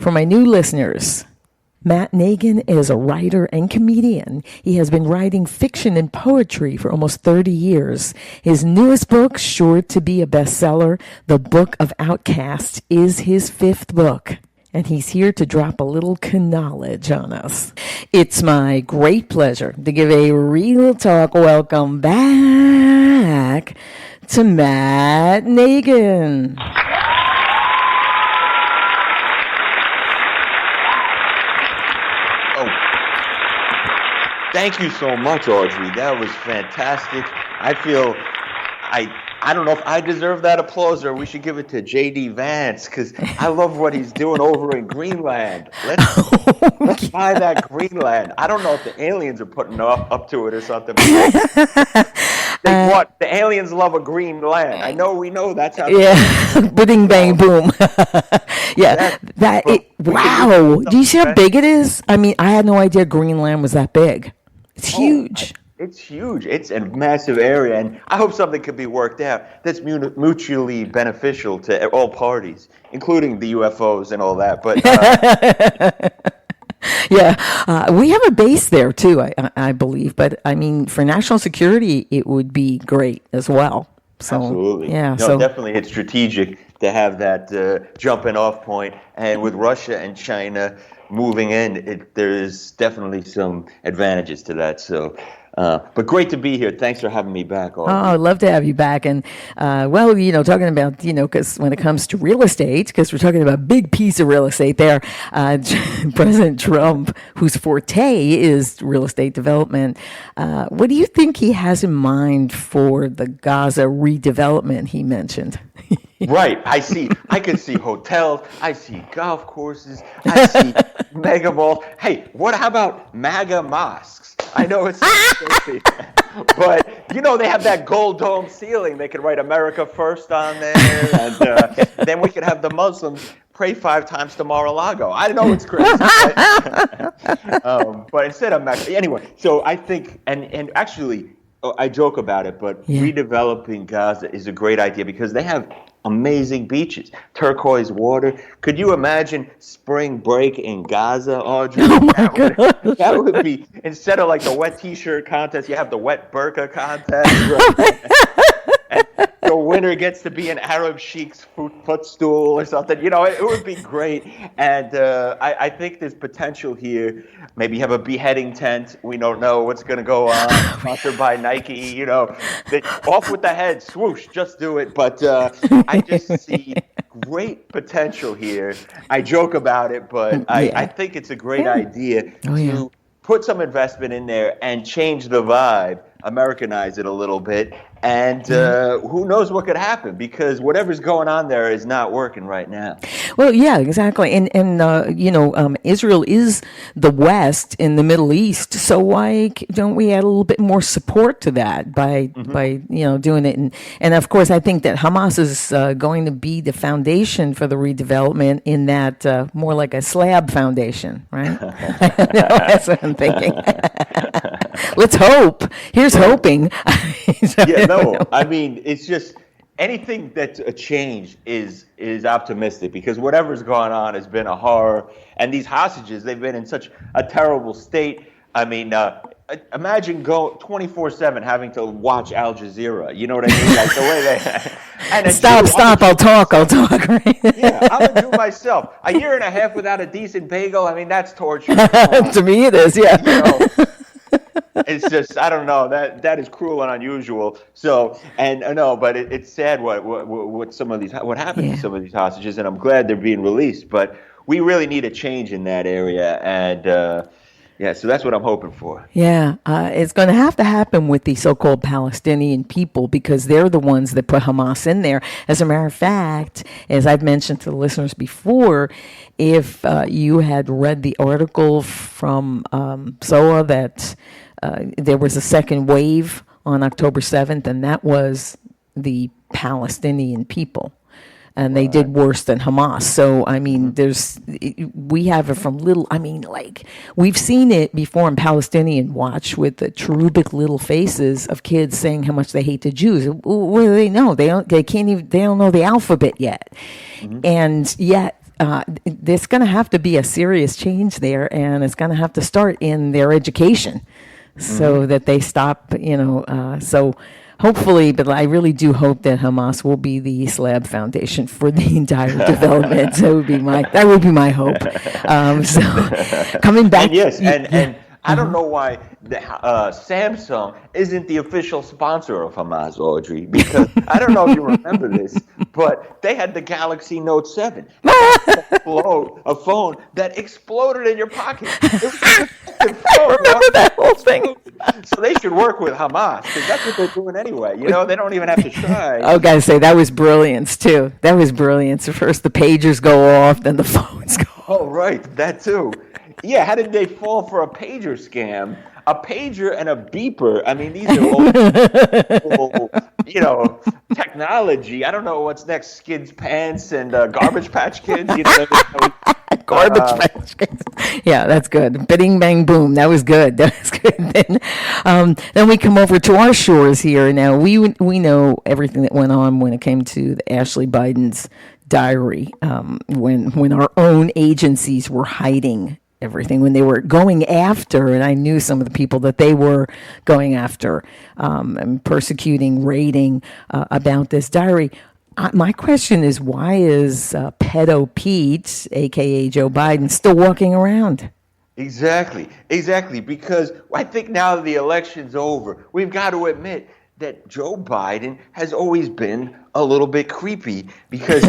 For my new listeners, Matt Nagin is a writer and comedian. He has been writing fiction and poetry for almost 30 years. His newest book, sure to be a bestseller, The Book of Outcasts, is his 5th book. And he's here to drop a little knowledge on us. It's my great pleasure to give a real talk welcome back to Matt Nagin. Thank you so much, Audrey. That was fantastic. I feel I don't know if I deserve that applause or we should give it to J.D. Vance because I love what he's doing over in Greenland. Let's buy that Greenland. I don't know if the aliens are putting up to it or something. What? The aliens love a green land. We know that's how. Yeah, bing bang boom. Yeah, wow. Do you see how big it is? I mean, I had no idea Greenland was that big. It's huge. It's huge. It's a massive area, and I hope something could be worked out that's mutually beneficial to all parties, including the UFOs and all that. But yeah, we have a base there too, I believe. But I mean, for national security, it would be great as well. So, absolutely. Yeah. No, definitely, it's strategic to have that jumping off point, and with Russia and China moving in, there's definitely some advantages to that. So. But great to be here. Thanks for having me back. Audrey. Oh, I'd love to have you back. And, talking about, because when it comes to real estate, because we're talking about a big piece of real estate there, President Trump, whose forte is real estate development, what do you think he has in mind for the Gaza redevelopment he mentioned? Right. I can see hotels. I see golf courses. I see mega malls. Hey, how about MAGA mosques? I know it's crazy, but they have that gold dome ceiling. They could write America First on there, and then we could have the Muslims pray 5 times to Mar-a-Lago. I know it's crazy, but instead of Mecca. Anyway, so I think, and actually, I joke about it, but redeveloping Gaza is a great idea because they have amazing beaches, turquoise water. Could you imagine spring break in Gaza, Audrey? Oh my God. That would be, instead of like the wet t-shirt contest, you have the wet burqa contest. And the winner gets to be an Arab sheik's footstool or something. It would be great. And I think there's potential here. Maybe have a beheading tent. We don't know what's going to go on. Sponsored by Nike. Off with the head, swoosh, just do it. But I just see great potential here. I joke about it, but I think it's a great idea to put some investment in there and change the vibe, Americanize it a little bit, and who knows what could happen, because whatever's going on there is not working right now. Well, yeah, exactly. And Israel is the West in the Middle East, so why don't we add a little bit more support to that by doing it? And of course, I think that Hamas is going to be the foundation for the redevelopment in that more like a slab foundation, right? That's what I'm thinking. Let's hope. Here's hoping. I mean, it's just anything that's a change is optimistic, because whatever's going on has been a horror, and these hostages, they've been in such a terrible state. I mean, imagine 24/7 having to watch Al Jazeera. You know what I mean? Like the way they and stop. I'll talk. Right? Yeah, I'm a Jew myself. A year and a half without a decent bagel. I mean, that's torture. To me, it is. Yeah. It's just, I don't know, that is cruel and unusual. So, and no, but it's sad what happened to some of these hostages, and I'm glad they're being released. But we really need a change in that area, and so that's what I'm hoping for. Yeah, it's going to have to happen with the so-called Palestinian people, because they're the ones that put Hamas in there. As a matter of fact, as I've mentioned to the listeners before, if you had read the article from SOA that there was a second wave on October 7th, and that was the Palestinian people. And they did worse than Hamas. So, I mean, we have it from we've seen it before in Palestinian Watch with the cherubic little faces of kids saying how much they hate the Jews. What do they know? They don't know the alphabet yet. Mm-hmm. And yet, there's going to have to be a serious change there, and it's going to have to start in their education so that they stop, so hopefully, but I really do hope that Hamas will be the slab foundation for the entire development. That would be my hope. So coming back. And yes, and I don't know why Samsung isn't the official sponsor of Hamas, Audrey, because I don't know if you remember this, but they had the Galaxy Note 7, a phone that exploded in your pocket. It was a phone. I remember that whole thing. So they should work with Hamas, because that's what they're doing anyway. They don't even have to try. Oh, gotta say, that was brilliance, too. That was brilliance. First the pagers go off, then the phones go off. Oh, right, that too. Yeah, how did they fall for a pager scam? A pager and a beeper. I mean, these are old, technology. I don't know what's next. Skids Pants and Garbage Patch Kids. Garbage Patch Kids. Yeah, that's good. Bing, bang, boom. That was good. That was good. Then we come over to our shores here. Now, we know everything that went on when it came to the Ashley Biden's diary, when our own agencies were hiding everything, when they were going after, and I knew some of the people that they were going after and persecuting, raiding about this diary. My question is, why is pedo Pete, a.k.a. Joe Biden, still walking around? Exactly, because I think now that the election's over, we've got to admit that Joe Biden has always been a little bit creepy, because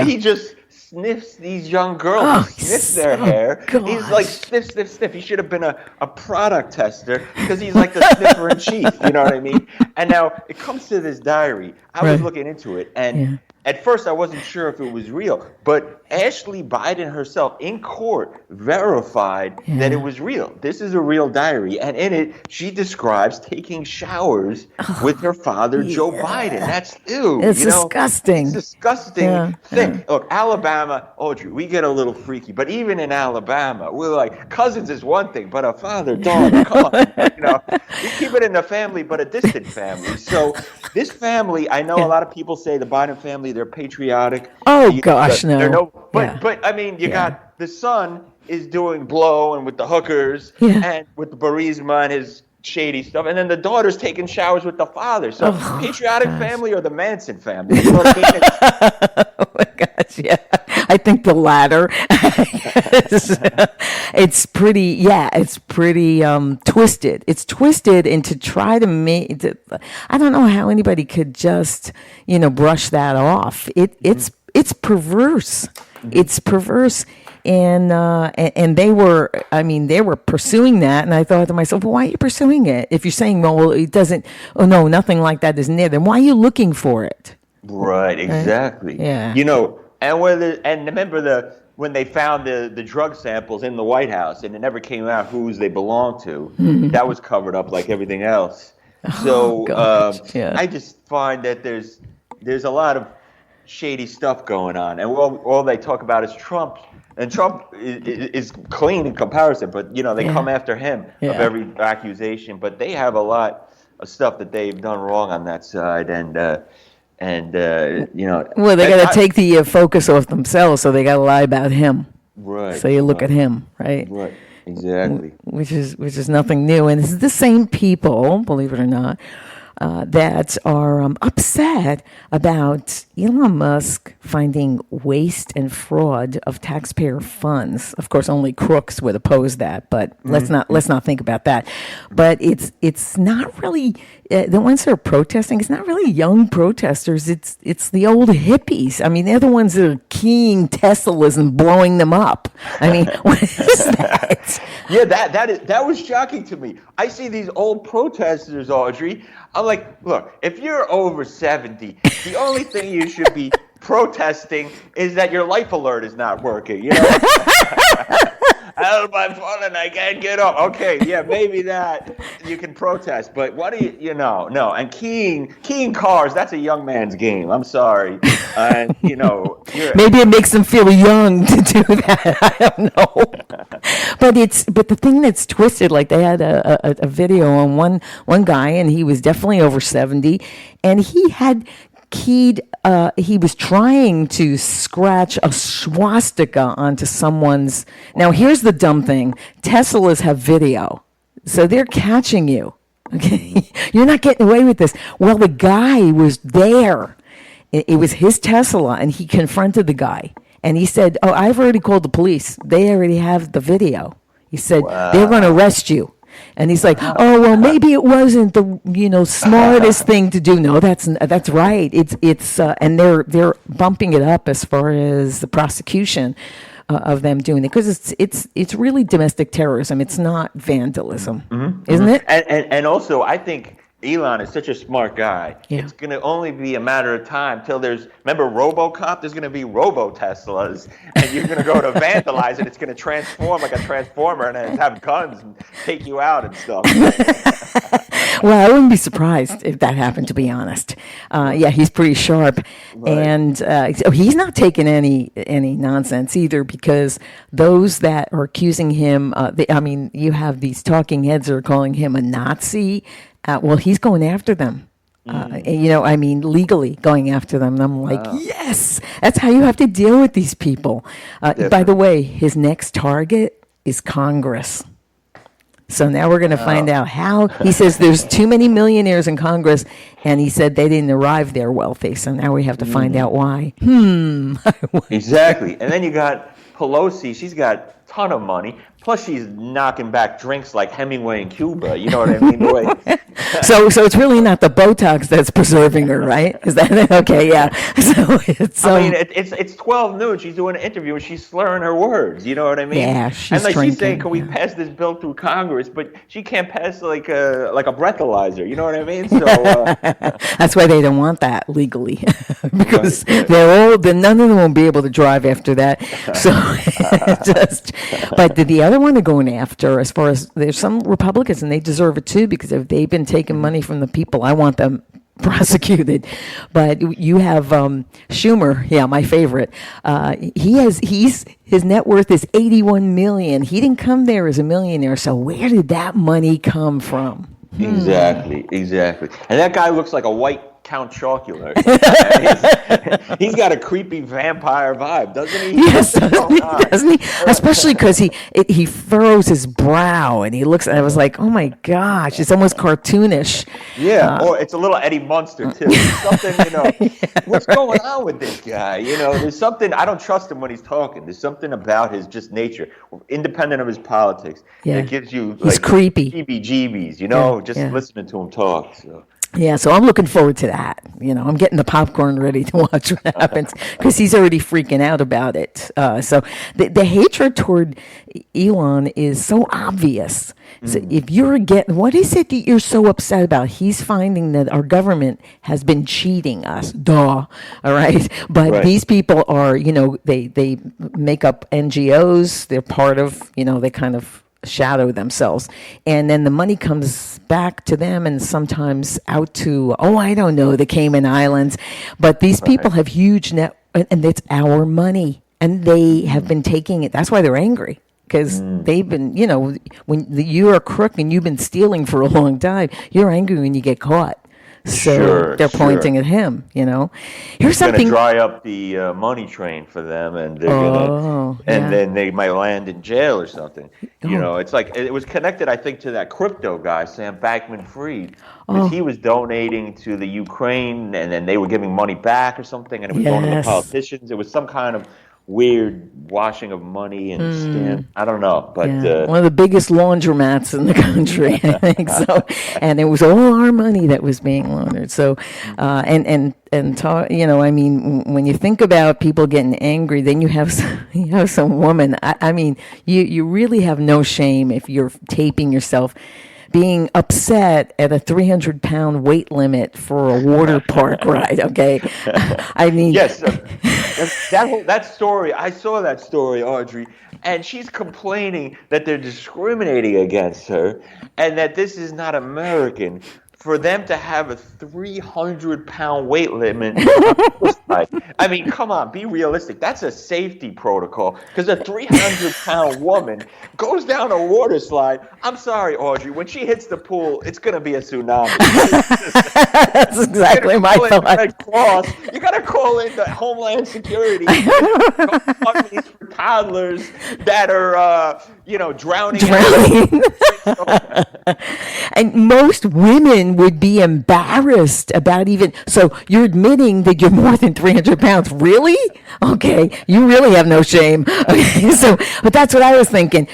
he just sniffs these young girls. He sniffs their hair. Gosh. He's like sniff. He should have been a product tester, because he's like the sniffer in chief. You know what I mean? And now it comes to this diary. I was looking into it, and at first I wasn't sure if it was real, but Ashley Biden herself in court verified that it was real. This is a real diary, and in it she describes taking showers with her father, Joe Biden. That's ew. It's disgusting. It's a disgusting thing. Look, Alabama, Audrey, we get a little freaky, but even in Alabama, we're like, cousins is one thing, but a father, daughter, come on. We keep it in the family, but a distant family. So this family, I know a lot of people say the Biden family, they're patriotic. Oh, gosh, no. But I mean, you got the son is doing blow and with the hookers and with the Burisma and his shady stuff, and then the daughter's taking showers with the father. So patriotic family or the Manson family? You know what I mean? Oh my gosh, yeah. I think the latter. It's pretty twisted. It's twisted into try to make. I don't know how anybody could just brush that off. It's perverse. It's perverse. And they were pursuing that, and I thought to myself, well, why are you pursuing it? If you're saying, well, it doesn't, nothing like that isn't there, then why are you looking for it? Right, exactly. Yeah. And remember when they found the drug samples in the White House, and it never came out whose they belonged to. That was covered up like everything else. So I just find that there's a lot of shady stuff going on, and all they talk about is Trump. And Trump is clean in comparison, but they come after him of every accusation. But they have a lot of stuff that they've done wrong on that side, and Well, they got to take the focus off themselves, so they got to lie about him. Right. So you look at him, right? Right. Exactly. Which is nothing new, and it's the same people, believe it or not, that are upset about Elon Musk finding waste and fraud of taxpayer funds. Of course, only crooks would oppose that, but let's not think about that. But it's not really the ones that are protesting. It's not really young protesters. It's the old hippies. I mean, they're the ones that are keying Teslas and blowing them up. I mean, what is that? Yeah, that was shocking to me. I see these old protesters, Audrey. I'm like, look, if you're over 70, the only thing you should be protesting is that your life alert is not working. Help, I'm falling, I can't get up. Okay, yeah, maybe that you can protest, but what do no. And keying cars, that's a young man's game. I'm sorry. And maybe it makes them feel young to do that. I don't know. But the thing that's twisted, like they had a video on one guy, and he was definitely over 70, and he had he was trying to scratch a swastika onto someone's. Now, here's the dumb thing: Teslas have video, so they're catching you. Okay, you're not getting away with this. Well, the guy was there. It was his Tesla, and he confronted the guy, and he said, "Oh, I've already called the police. They already have the video." He said, "They're going to arrest you." And he's like, "Oh, well, maybe it wasn't the smartest thing to do." No, that's right. It's and they're bumping it up as far as the prosecution of them doing it, because it's really domestic terrorism. It's not vandalism, isn't it? And also, I think Elon is such a smart guy. Yeah. It's going to only be a matter of time till remember RoboCop? There's going to be Robo-Teslas, and you're going to go to vandalize it. It's going to transform like a transformer and have guns and take you out and stuff. Well, I wouldn't be surprised if that happened, to be honest. Yeah, he's pretty sharp. Right. And so he's not taking any nonsense either, because those that are accusing him, you have these talking heads that are calling him a Nazi. Well, he's going after them. Legally going after them. And I'm like, yes, that's how you have to deal with these people. By the way, his next target is Congress. So now we're going to find out how. He says there's too many millionaires in Congress, and he said they didn't arrive there wealthy. So now we have to find out why. Exactly. And then you got Pelosi. She's got a ton of money. Plus, she's knocking back drinks like Hemingway in Cuba. You know what I mean? So it's really not the Botox that's preserving her, right? Is that okay? Yeah. So it's 12 noon. She's doing an interview and she's slurring her words. You know what I mean? Yeah, she's saying, "Can we pass this bill through Congress?" But she can't pass like a breathalyzer. You know what I mean? So that's why they don't want that legally, because none of them will be able to drive after that. So but the other one they're going after, as far as there's some Republicans, and they deserve it too, because if they've been taking money from the people, I want them prosecuted. But you have Schumer, my favorite. His net worth is $81 million. He didn't come there as a millionaire, so where did that money come from? Exactly. And that guy looks like a white Count Chocula. He's got a creepy vampire vibe, doesn't he? Yes, doesn't he? Especially because he furrows his brow and he looks. I was like, oh my gosh, it's almost cartoonish. Yeah, or it's a little Eddie Munster too. Something, what's going on with this guy? There's something. I don't trust him when he's talking. There's something about his just nature, independent of his politics, that gives you he's creepy, heebie-jeebies. Just listening to him talk. So. Yeah, so I'm looking forward to that. I'm getting the popcorn ready to watch what happens, because he's already freaking out about it. So the hatred toward Elon is so obvious. So if what is it that you're so upset about? He's finding that our government has been cheating us. All right. But these people are, they make up NGOs. They're part of, they kind of shadow themselves, and then the money comes back to them, and sometimes out to the Cayman Islands. But these people have huge net, and it's our money, and they have been taking it. That's why they're angry, because they've been, when you're a crook and you've been stealing for a long time, you're angry when you get caught. So they're pointing at him, Here's something. Going to dry up the money train for them, and they're then they might land in jail or something. It's like it was connected, I think, to that crypto guy, Sam Bankman-Fried, because he was donating to the Ukraine, and then they were giving money back or something, and it was going to the politicians. It was some kind of weird washing of money and scam. I don't know, but one of the biggest laundromats in the country, I think so. And it was all our money that was being laundered. So, when you think about people getting angry, then you have some woman. You really have no shame if you're taping yourself being upset at a 300-pound weight limit for a water park ride. Okay, yes. That story, I saw that story, Audrey, and she's complaining that they're discriminating against her and that this is not American for them to have a 300-pound weight limit. I mean, come on, be realistic. That's a safety protocol because a 300-pound woman goes down a water slide. I'm sorry, Audrey. When she hits the pool, it's going to be a tsunami. That's exactly my thought. You got to call in the Homeland Security for toddlers that are, drowning. And most women would be embarrassed about even. So you're admitting that you're more than 300 pounds. Really? Okay. You really have no shame. Okay. So, but that's what I was thinking.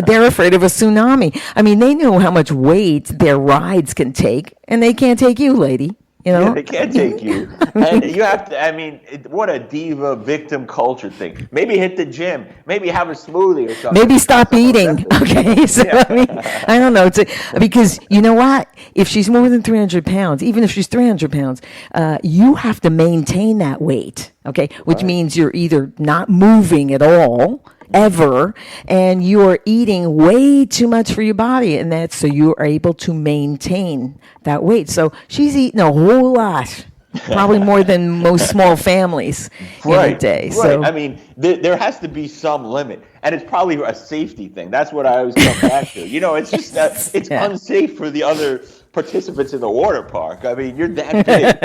They're afraid of a tsunami. I mean, they know how much weight their rides can take, and they can't take you, lady. Yeah, they can't take you. And you have to, what a diva victim culture thing. Maybe hit the gym. Maybe have a smoothie or something. Maybe stop eating. Okay. So, I don't know. Because you know what? If she's more than 300 pounds, even if she's 300 pounds, you have to maintain that weight. Okay. Which means you're either not moving at all, ever, and you are eating way too much for your body, and that's so you are able to maintain that weight. So she's eating a whole lot, probably more than most small families in a day. Right. So There has to be some limit, and it's probably a safety thing. That's what I always come back to. It's just that it's unsafe for the other participants in the water park. I mean, you're that big.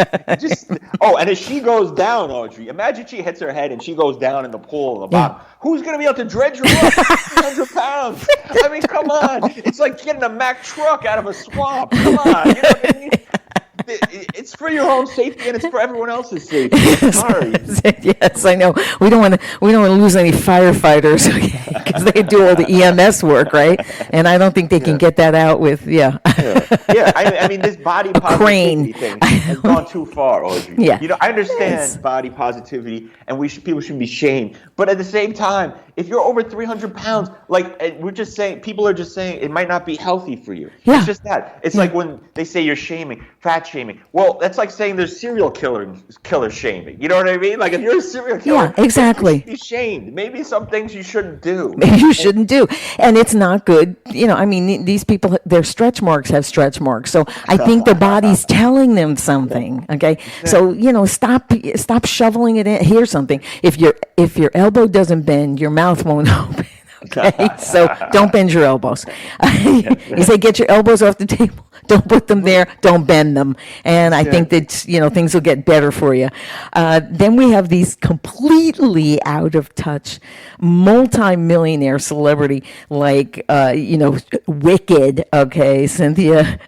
And if she goes down, Audrey, imagine she hits her head and she goes down in the pool in the bottom. Who's going to be able to dredge her up? 300 pounds. I mean, come on. It's like getting a Mack truck out of a swamp. Come on. You know what I mean? It's for your own safety and it's for everyone else's safety. Sorry. Yes, I know. We don't want to lose any firefighters, because they do all the EMS work, right? And I don't think they can get that out with I mean, this body positivity thing has gone too far, Audrey. Yeah. I understand body positivity, and people shouldn't be shamed. But at the same time, if you're over 300 pounds, people are just saying it might not be healthy for you. Yeah. It's just that. It's like when they say you're shaming, fat shaming. Well, that's like saying there's serial killer shaming. You know what I mean? Like if you're a serial killer, exactly. You should be shamed. Maybe some things you shouldn't do. Maybe you shouldn't do. And it's not good. These people, their stretch marks have stretch marks. So I think their body's telling them something. Okay. So, stop shoveling it in. Here's something. If your elbow doesn't bend, your mouth won't open. Okay, so don't bend your elbows. You say get your elbows off the table. Don't put them there. Don't bend them. And I think that, things will get better for you. Then we have these completely out of touch multi-millionaire celebrity like, Wicked. Okay, Cynthia.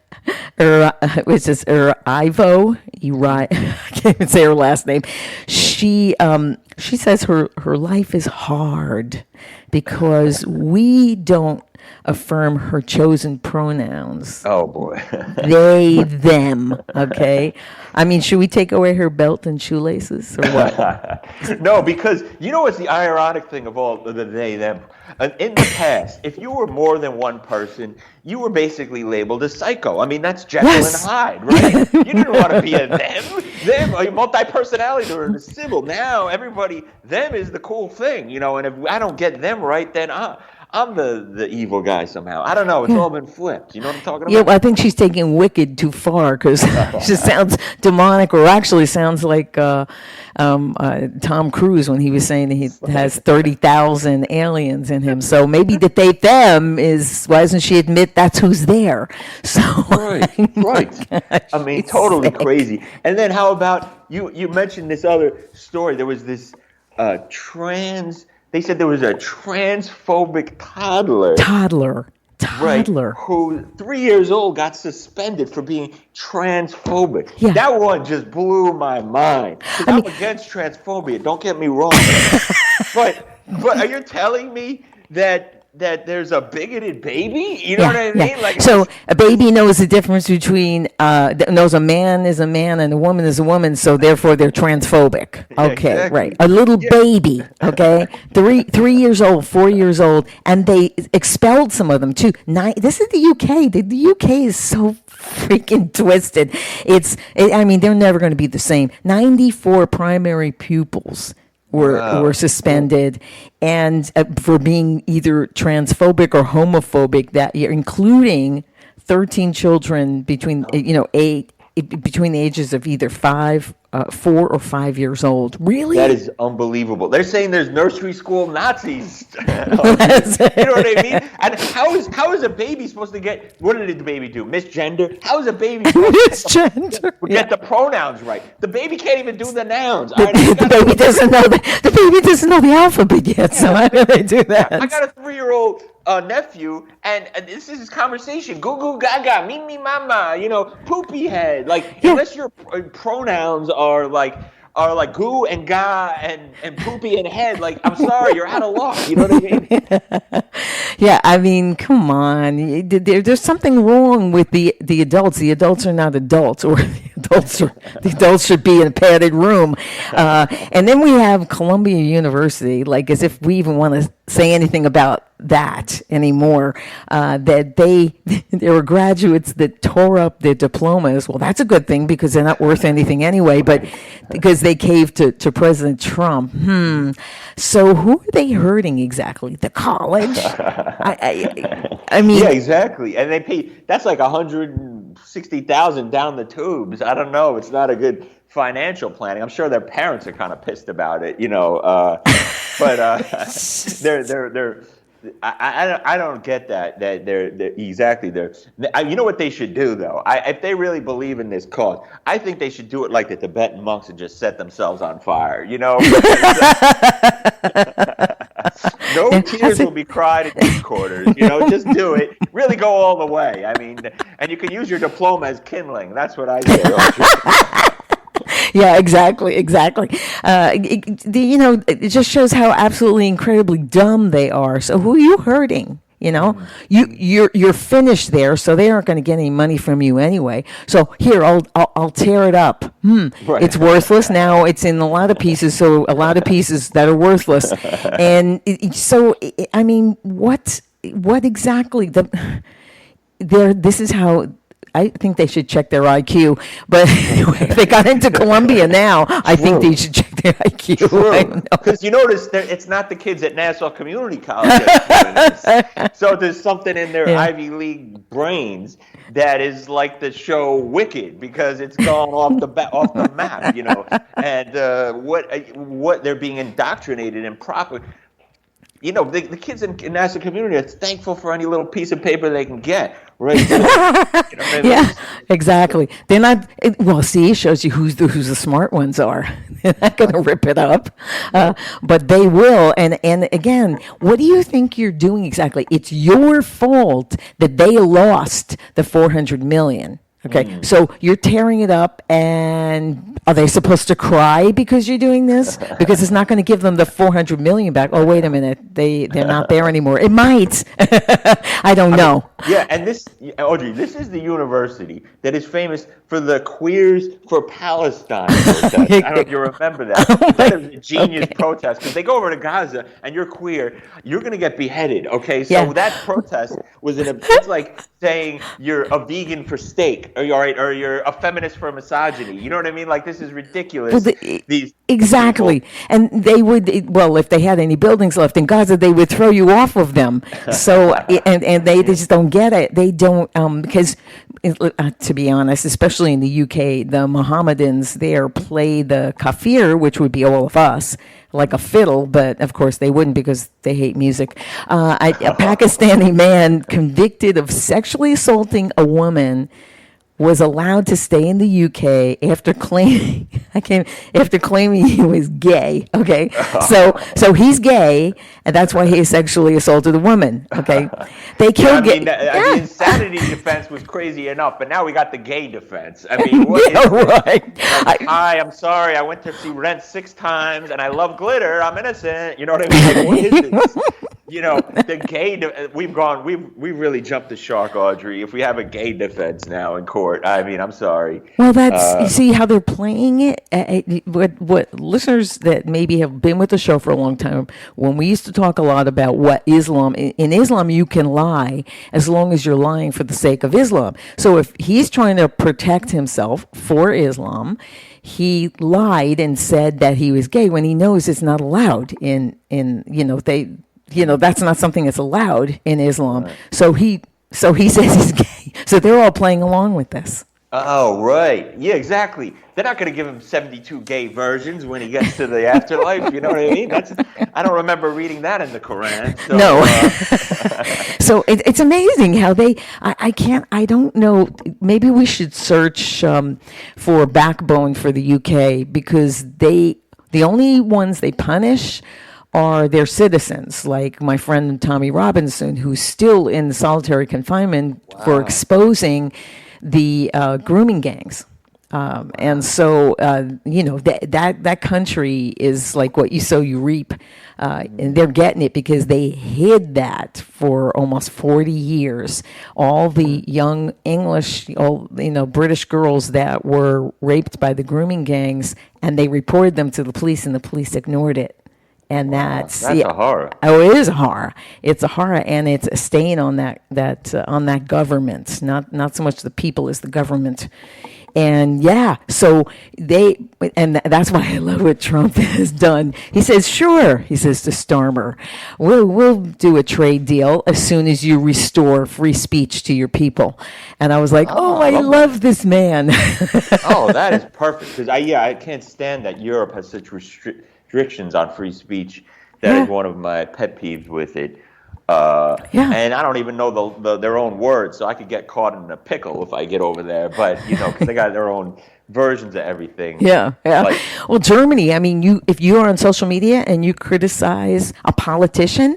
Which is Ivo. I can't even say her last name. She says her life is hard because we don't affirm her chosen pronouns. Oh boy. They, them. Okay. I mean, should we take away her belt and shoelaces or what? No, because what's the ironic thing of all the they, them? In the past, if you were more than one person, you were basically labeled a psycho. I mean, that's Jekyll and Hyde, right? You didn't want to be a them, a multi-personality or a Sybil. Now, them is the cool thing, and if I don't get them right, then I'm the evil guy somehow. I don't know. It's all been flipped. You know what I'm talking about? Yeah, well, I think she's taking Wicked too far because she sounds demonic, or actually sounds like Tom Cruise when he was saying he has 30,000 aliens in him. So maybe the they them is, why doesn't she admit that's who's there? So right. I mean, totally crazy. And then how about you mentioned this other story? There was this They said there was a transphobic toddler. Right, who 3 years old got suspended for being transphobic. Yeah. That one just blew my mind. I'm against transphobia, don't get me wrong. but are you telling me that there's a bigoted baby? You know what I mean? Like, so a baby knows the difference between knows a man is a man and a woman is a woman, so therefore they're transphobic. Okay, exactly. Right. A little baby, okay, 3 years old, 4 years old, and they expelled some of them too. This is the UK. The UK is so freaking twisted. They're never going to be the same. 94 primary pupils were suspended, and for being either transphobic or homophobic that year, including 13 children between, between the ages of either 4 or 5 years old. Really? That is unbelievable. They're saying there's nursery school Nazis. You know what I mean? And how is a baby supposed to get? What did the baby do? Misgender? How is a baby supposed to get the pronouns right? The baby can't even do the nouns. The baby doesn't know the baby doesn't know the alphabet yet. So how do they do that? I got a 3-year-old nephew, and this is his conversation. Goo goo gaga, me mama. Poopy head. Unless your pronouns are like goo and ga and poopy and head, I'm sorry, you're out of luck. You know what I mean? Yeah, I mean, come on. There's something wrong with the adults. The adults are not adults, or the adults should be in a padded room. And then we have Columbia University, as if we even want to say anything about that anymore, that there were graduates that tore up their diplomas. Well, that's a good thing because they're not worth anything anyway, but because they caved to President Trump. So who are they hurting exactly? The college? I mean, yeah, exactly. And they pay, that's like $160,000 down the tubes. I don't know. It's not a good financial planning. I'm sure their parents are kind of pissed about it, but I don't get that they're exactly there. You know what they should do though? If they really believe in this cause, I think they should do it like the Tibetan monks and just set themselves on fire. No tears will be cried at these quarters. Just do it. Really go all the way. I mean, and you can use your diploma as kindling. That's what I say. Yeah, exactly. It just shows how absolutely incredibly dumb they are. So who are you hurting? You're finished there, so they aren't going to get any money from you anyway. So here, I'll tear it up. Right. It's worthless now. It's in a lot of pieces, so a lot of pieces that are worthless. And so, I mean, what exactly this is how. I think they should check their IQ, but if they got into Columbia now, I think they should check their IQ. True, because you notice it's not the kids at Nassau Community College. So there's something in their Ivy League brains that is like the show Wicked, because it's gone off the map, and what they're being indoctrinated in proper. The kids in Nassau Community are thankful for any little piece of paper they can get, right? Yeah, exactly. They're not. See, it shows you who's the smart ones are. They're not going to rip it up, but they will. And again, what do you think you're doing exactly? It's your fault that they lost the $400 million. Okay, so you're tearing it up, and are they supposed to cry because you're doing this? Because it's not going to give them the $400 million back. Oh, wait a minute, they're not there anymore. It might. I don't know. Yeah, and Audrey, this is the university that is famous for the Queers for Palestine protest. I don't know if you remember that. That was a genius protest, because they go over to Gaza and you're queer, you're going to get beheaded. Okay, so that protest was it's like saying you're a vegan for steak, or you're a feminist for misogyny. You know what I mean? This is ridiculous. Exactly. People. And they would, if they had any buildings left in Gaza, they would throw you off of them. So, and they just don't get it. They don't, because to be honest, especially in the UK, the Mohammedans there play the kafir, which would be all of us, like a fiddle, but of course they wouldn't because they hate music. A Pakistani man convicted of sexually assaulting a woman was allowed to stay in the UK after claiming he was gay. Okay, so he's gay, and that's why he sexually assaulted a woman. Okay, they killed. The insanity defense was crazy enough, but now we got the gay defense. I mean, what is right? Hi, I'm sorry. I went to see Rent 6 times, and I love glitter. I'm innocent. You know what I mean? What is this? The gay. We've really jumped the shark, Audrey. If we have a gay defense now in court, I mean, I'm sorry. Well, that's you see how they're playing it. What listeners that maybe have been with the show for a long time, when we used to talk a lot about what Islam in Islam, you can lie as long as you're lying for the sake of Islam. So if he's trying to protect himself for Islam, he lied and said that he was gay when he knows it's not allowed in that's not something that's allowed in Islam. Right. So So he says he's gay. So they're all playing along with this. Oh, right. Yeah, exactly. They're not going to give him 72 gay versions when he gets to the afterlife. You know what I mean? I don't remember reading that in the Quran. So, No. So it's amazing how I don't know. Maybe we should search for a backbone for the UK, because the only ones they punish are their citizens, like my friend Tommy Robinson, who's still in solitary confinement for exposing the grooming gangs. And so, that country is like what you sow, you reap. And they're getting it because they hid that for almost 40 years. All the young British girls that were raped by the grooming gangs, and they reported them to the police, and the police ignored it. And that's a horror. Oh, it is a horror. It's a horror, and it's a stain on that government. Not so much the people as the government. And so that's why I love what Trump has done. He says, sure, he says to Starmer, we'll do a trade deal as soon as you restore free speech to your people. And I was like, I love this man. Oh, that is perfect. Because I can't stand that Europe has such restrictions on free speech. That is one of my pet peeves with it. And I don't even know their own words, so I could get caught in a pickle if I get over there. But because they got their own versions of everything. Yeah. Well, Germany. I mean, if you are on social media and you criticize a politician,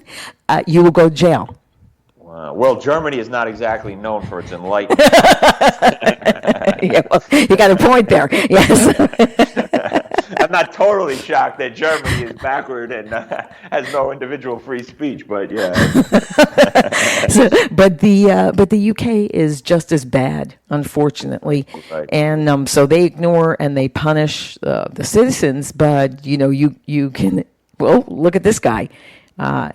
you will go to jail. Well, Germany is not exactly known for its enlightenment. You got a point there. Yes. I'm not totally shocked that Germany is backward and has no individual free speech, but yeah. But the UK is just as bad, unfortunately, right. And so they ignore and they punish the citizens. But you can look at this guy.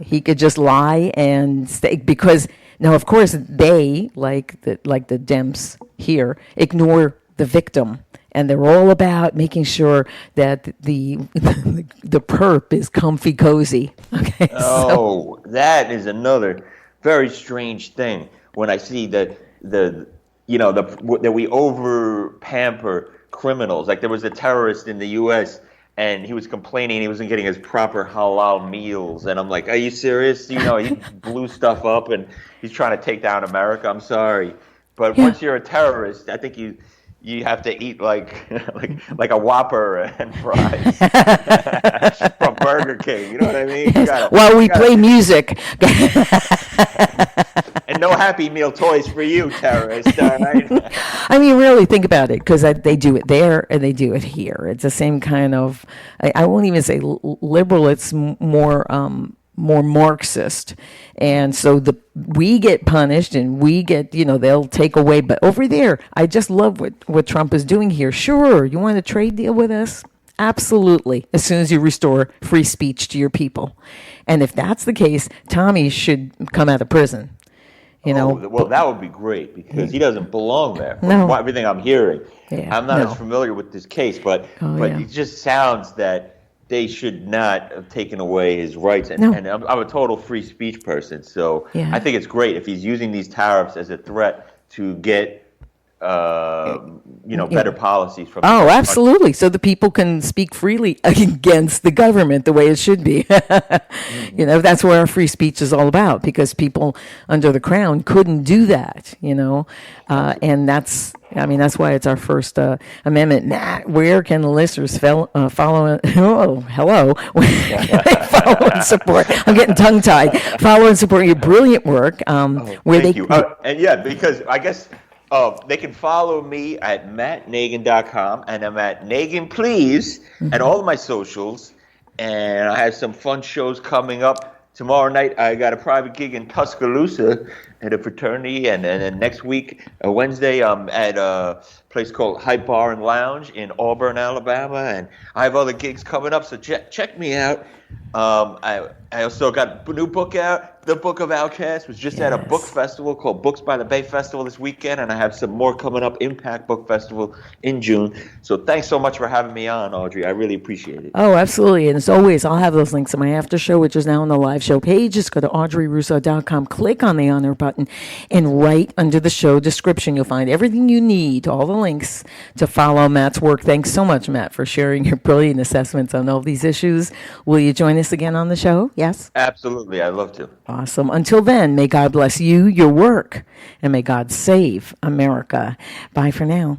He could just lie and stay, because now, of course, they like the Dems here ignore the victim. And they're all about making sure that the perp is comfy cozy. Okay. Oh, that is another very strange thing when I see that that we over pamper criminals. Like there was a terrorist in the U.S. and he was complaining he wasn't getting his proper halal meals, and I'm like, are you serious? He blew stuff up and he's trying to take down America. I'm sorry, but once you're a terrorist, I think you have to eat like a Whopper and fries from Burger King. You know what I mean? While we play music. And no Happy Meal toys for you, terrorist. All right? I mean, really think about it, because they do it there and they do it here. It's the same kind of, I won't even say liberal, it's more Marxist. And so we get punished and we get, they'll take away. But over there, I just love what Trump is doing here. Sure, you want a trade deal with us? Absolutely. As soon as you restore free speech to your people. And if that's the case, Tommy should come out of prison. Well, that would be great, because he doesn't belong there. No. From everything I'm hearing. Yeah, I'm not as familiar with this case, but it just sounds that they should not have taken away his rights. And I'm a total free speech person, so I think it's great if he's using these tariffs as a threat to get better policies from. Oh, absolutely. So the people can speak freely against the government the way it should be. That's what our free speech is all about, because people under the crown couldn't do that, and that's why it's our First Amendment. Matt, where can the listeners follow? Oh, hello. Follow and support. I'm getting tongue-tied. Follow and support your brilliant work. Thank you. Because I guess they can follow me at mattnagin.com, and I'm at Nagin Please at all of my socials. And I have some fun shows coming up. Tomorrow night, I got a private gig in Tuscaloosa at a fraternity, and then next week, Wednesday, I'm at a place called Hype Bar and Lounge in Auburn, Alabama, and I have other gigs coming up, so check me out. I also got a new book out, the Book of Outcast. Was just at a book festival called Books by the Bay Festival this weekend, and I have some more coming up. Impact Book Festival in June. So thanks so much for having me on, Audrey. I really appreciate it. Oh, absolutely. And as always, I'll have those links in my after show, which is now on the live show page. Just go to audreyrusso.com, click on the honor button, and right under the show description, you'll find everything you need, all the links to follow Matt's work. Thanks so much, Matt, for sharing your brilliant assessments on all these issues. Will you join us again on the show? Yes? Absolutely. I'd love to. Awesome. Until then, may God bless you, your work, and may God save America. Bye for now.